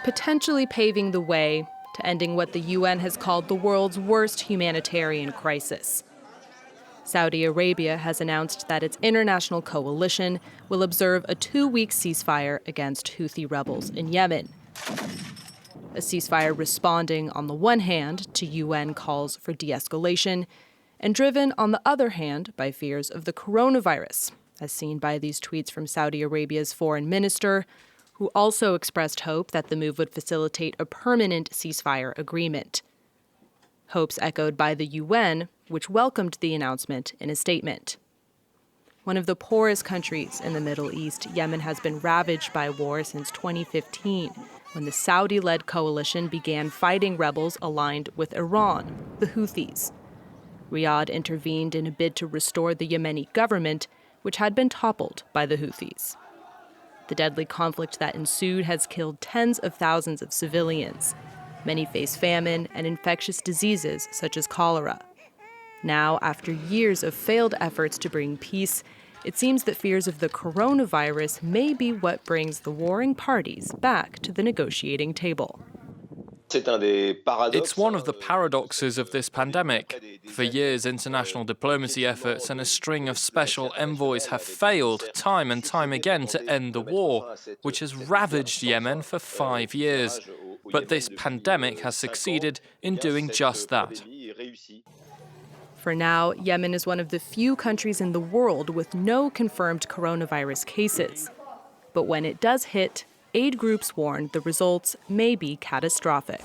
potentially paving the way to ending what the UN has called the world's worst humanitarian crisis. Saudi Arabia has announced that its international coalition will observe a 2-week ceasefire against Houthi rebels in Yemen. A ceasefire responding, on the one hand, to UN calls for de-escalation, and driven, on the other hand, by fears of the coronavirus, as seen by these tweets from Saudi Arabia's foreign minister, who also expressed hope that the move would facilitate a permanent ceasefire agreement. Hopes echoed by the UN, which welcomed the announcement in a statement. One of the poorest countries in the Middle East, Yemen has been ravaged by war since 2015, when the Saudi-led coalition began fighting rebels aligned with Iran, the Houthis. Riyadh intervened in a bid to restore the Yemeni government, which had been toppled by the Houthis. The deadly conflict that ensued has killed tens of thousands of civilians. Many face famine and infectious diseases such as cholera. Now, after years of failed efforts to bring peace, it seems that fears of the coronavirus may be what brings the warring parties back to the negotiating table. It's one of the paradoxes of this pandemic. For years, international diplomacy efforts and a string of special envoys have failed time and time again to end the war, which has ravaged Yemen for 5 years. But this pandemic has succeeded in doing just that. For now, Yemen is one of the few countries in the world with no confirmed coronavirus cases. But when it does hit, aid groups warn the results may be catastrophic.